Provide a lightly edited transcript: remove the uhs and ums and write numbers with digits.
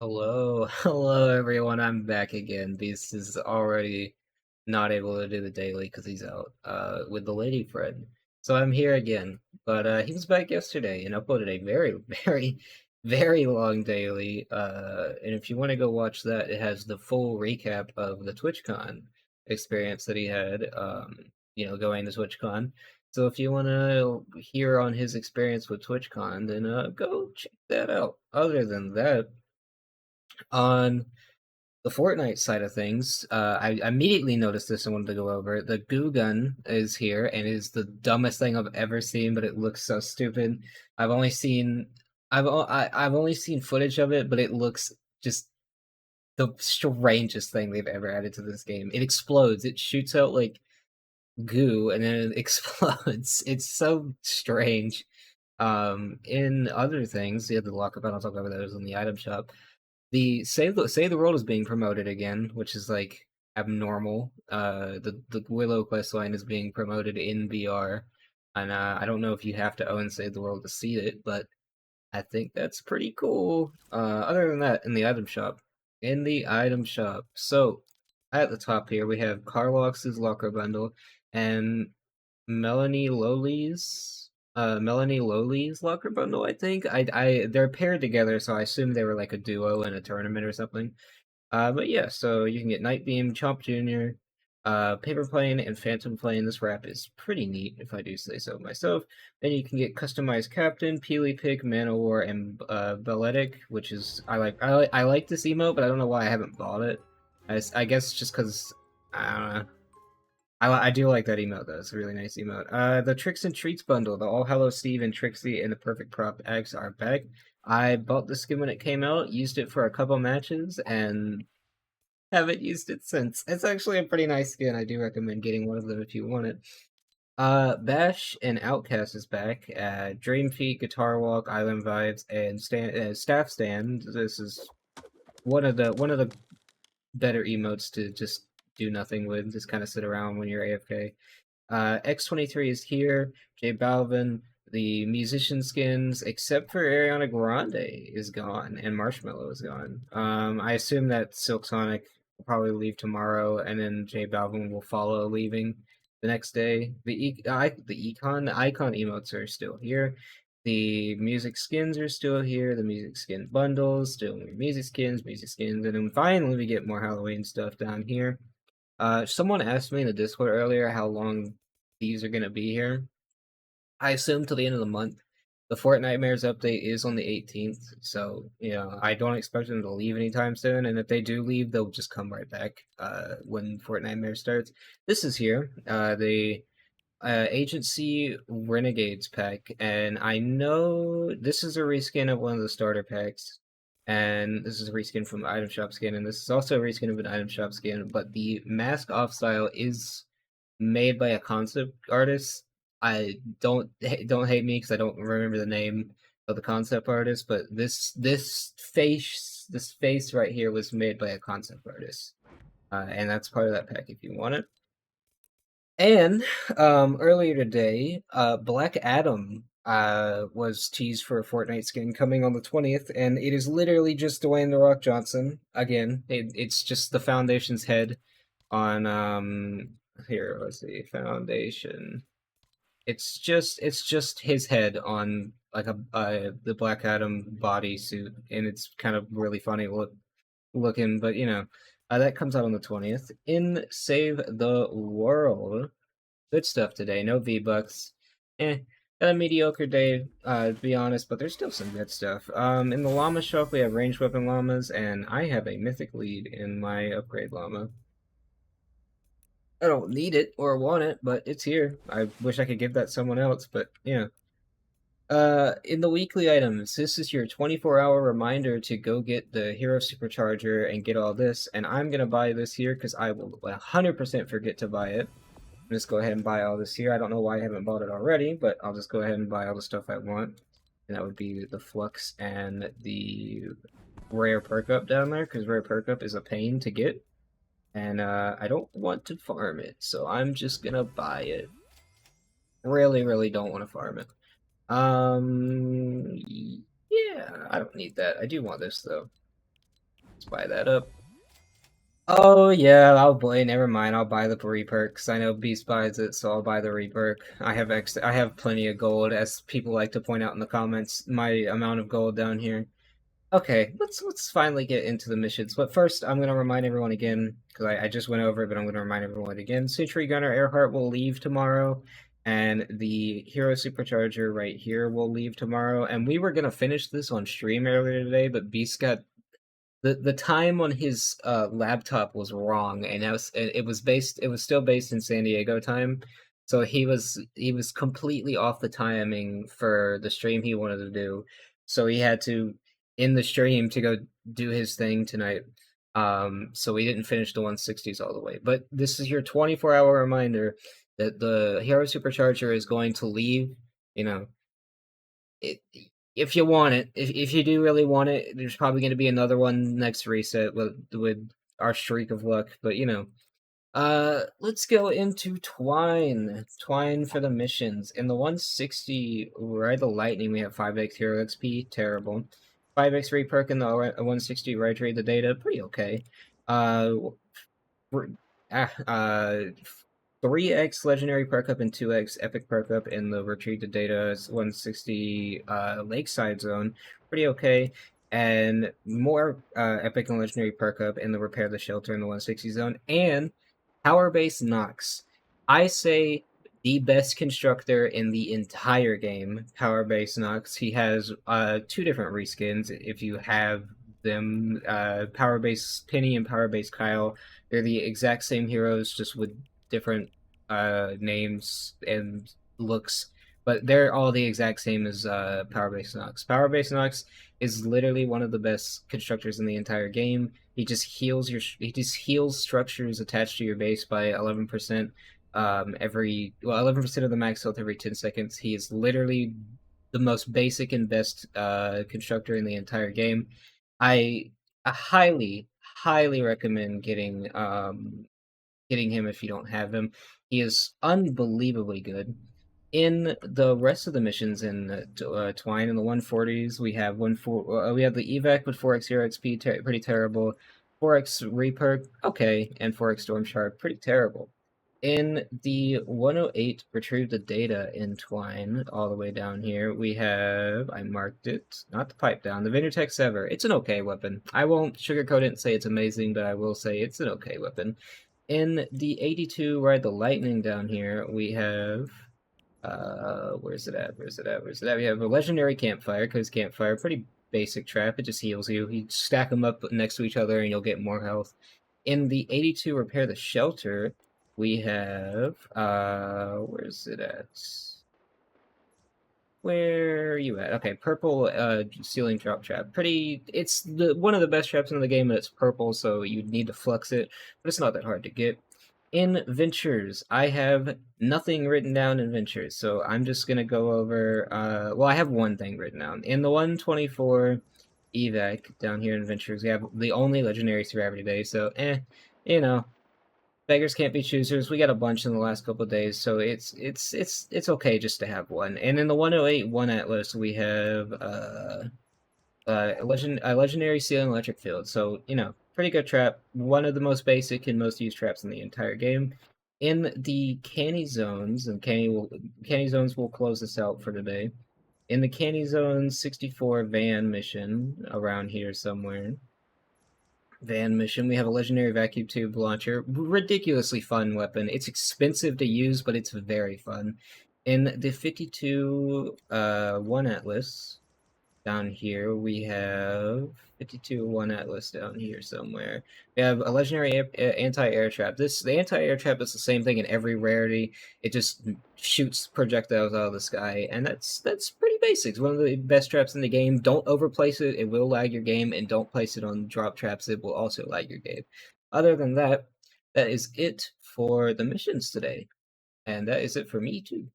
Hello, hello everyone. I'm back again. Beast is already not able to do the daily because he's out with the lady friend. So I'm here again. But he was back yesterday and uploaded a very, very long daily. And if you want to go watch that, it has the full recap of the TwitchCon experience that he had, going to TwitchCon. So if you want to hear on his experience with TwitchCon, then go check that out. Other than that, on the Fortnite side of things, I immediately noticed this and wanted to go over it. The goo gun is here and is the dumbest thing I've ever seen, but it looks so stupid. I've only seen I've only seen footage of it, but it looks just the strangest thing they've ever added to this game. It explodes. It shoots out like goo and then it explodes. It's so strange. In other things, yeah, the locker panel, I'll talk about those in the item shop. The Save the World is being promoted again, which is like abnormal. The Willow quest line is being promoted in VR, and I don't know if you have to own Save the World to see it, but I think that's pretty cool. Other than that, in the item shop. So at the top here we have CARLOX's locker bundle and Melanie Lolee's locker bundle, I think. They're paired together, so I assume they were like a duo in a tournament or something. But yeah, so you can get Nightbeam, Chomp Jr., Paper Plane, and Phantom Plane. This wrap is pretty neat, if I do say so myself. Then you can get customized Captain, Peely Pig, Manowar, and Balletic, which is I like this emote, but I don't know why I haven't bought it. I guess just because I don't know. I do like that emote though. It's a really nice emote. The Tricks and Treats bundle, the All Hallow Steve and Trixie and the Perfect Prop eggs are back. I bought the skin when it came out, used it for a couple matches, and haven't used it since. It's actually a pretty nice skin. I do recommend getting one of them if you want it. Bash and Outcast is back. Dream Feet, Guitar Walk, Island Vibes, and Staff Stand. This is one of the better emotes to just do nothing with, just kind of sit around when you're AFK. X23 is here. J Balvin, the musician skins, except for Ariana Grande, is gone, and Marshmallow is gone. I assume that Silk Sonic will probably leave tomorrow, and then J Balvin will follow, leaving the next day. The icon emotes are still here. The music skins are still here. The music skin bundles, still more music skins, and then finally we get more Halloween stuff down here. Someone asked me in the Discord earlier how long these are gonna be here. I assume till the end of the month. The Fortnitemares update is on the 18th, so I don't expect them to leave anytime soon. And if they do leave, they'll just come right back when Fortnitemares starts. This is here, the Agency Renegades pack, and I know this is a reskin of one of the starter packs, and this is a reskin from the item shop skin, and this is also a reskin of an item shop skin, but the mask off style is made by a concept artist. I don't hate me because I don't remember the name of the concept artist, but this face right here was made by a concept artist, and that's part of that pack if you want it. And earlier today, Black Adam was teased for a Fortnite skin coming on the 20th, and it is literally just Dwayne The Rock Johnson again. It's just the Foundation's head on here. Let's see, Foundation. It's just his head on like the Black Adam bodysuit, and it's kind of really funny looking, but that comes out on the 20th. In Save the World, good stuff today. No V-Bucks. A mediocre day, to be honest, but there's still some good stuff. In the Llama Shop, we have ranged weapon llamas, and I have a mythic lead in my upgrade llama. I don't need it or want it, but it's here. I wish I could give that to someone else, but yeah. In the weekly items, this is your 24-hour reminder to go get the Hero Supercharger and get all this, and I'm gonna buy this here because I will 100% forget to buy it. Just go ahead and buy all this here. I don't know why I haven't bought it already, but I'll just go ahead and buy all the stuff I want. And that would be the Flux and the Rare Perk Up down there, because Rare Perk Up is a pain to get. And I don't want to farm it, so I'm just gonna buy it. Really, really don't want to farm it. Yeah, I don't need that. I do want this, though. Let's buy that up. Oh yeah, I'll buy. Never mind. I'll buy the reperk because I know Beast buys it, so I'll buy the reperk. I have plenty of gold, as people like to point out in the comments. My amount of gold down here. Okay, let's finally get into the missions. But first, I'm gonna remind everyone again because I just went over it, but I'm gonna remind everyone again. Sentry Gunner Earhart will leave tomorrow, and the Hero Supercharger right here will leave tomorrow. And we were gonna finish this on stream earlier today, but Beast got the time on his laptop was wrong, and it was still based in San Diego time, so he was completely off the timing for the stream he wanted to do, so he had to in the stream to go do his thing tonight. So we didn't finish the 160s all the way, but this is your 24-hour reminder that the Hero Supercharger is going to leave. You know, it, if you want it, if you do really want it, there's probably going to be another one next reset with our streak of luck. But let's go into Twine for the missions. In the 160, Ride the Lightning, we have 5x Hero XP, terrible. 5x reperk in the 160, Ride Trade the Data, pretty okay. Uh, for- ah, uh, 3x legendary perk up and 2x epic perk up in the retrieve the data 160 lakeside zone, pretty okay, and more epic and legendary perk up in the repair the shelter in the 160 zone, and power base Knox. I say the best constructor in the entire game, power base Knox. He has two different reskins if you have them, power base Penny and power base Kyle. They're the exact same heroes, just with different names and looks, but they're all the exact same as Power Base Nox. Power Base Nox is literally one of the best constructors in the entire game. He just heals structures attached to your base by 11%. 11% of the max health every 10 seconds. He is literally the most basic and best constructor in the entire game. I, I highly recommend getting him if you don't have him. He is unbelievably good. In the rest of the missions in Twine, in the 140s, we have the evac with 4x 0 XP, pretty terrible. 4x reperk, okay, and 4x storm shard, pretty terrible. In the 108, retrieve the data in Twine, all the way down here, we have, I marked it, not the pipe down, the Vindertech Sever. It's an okay weapon. I won't sugarcoat it and say it's amazing, but I will say it's an okay weapon. In the 82, Ride the Lightning down here, we have where's it at? We have a legendary campfire, because campfire, pretty basic trap, it just heals you. You stack them up next to each other and you'll get more health. In the 82, repair the shelter, we have where's it at? Where are you at? Okay, purple ceiling drop trap. It's one of the best traps in the game, and it's purple, so you'd need to flux it, but it's not that hard to get. In Ventures, I have nothing written down in Ventures, so I'm just gonna go over well, I have one thing written down. In the 124 evac down here in Ventures, we have the only legendary Gravity Day, so you know, beggars can't be choosers. We got a bunch in the last couple of days, so it's okay just to have one. And in the 108 one Atlas, we have a legendary ceiling electric field. So pretty good trap. One of the most basic and most used traps in the entire game. In the Canny zones, and Canny zones will close this out for today. In the Canny Zone 64 van mission around here somewhere, van mission, we have a legendary vacuum tube launcher. Ridiculously fun weapon. It's expensive to use, but it's very fun. In the 52 one Atlas down here, we have 52 one Atlas down here somewhere. We have a legendary anti-air trap. The anti-air trap is the same thing in every rarity. It just shoots projectiles out of the sky, and that's pretty basic. It's one of the best traps in the game. Don't overplace it; it will lag your game, and don't place it on drop traps; it will also lag your game. Other than that, that is it for the missions today, and that is it for me too.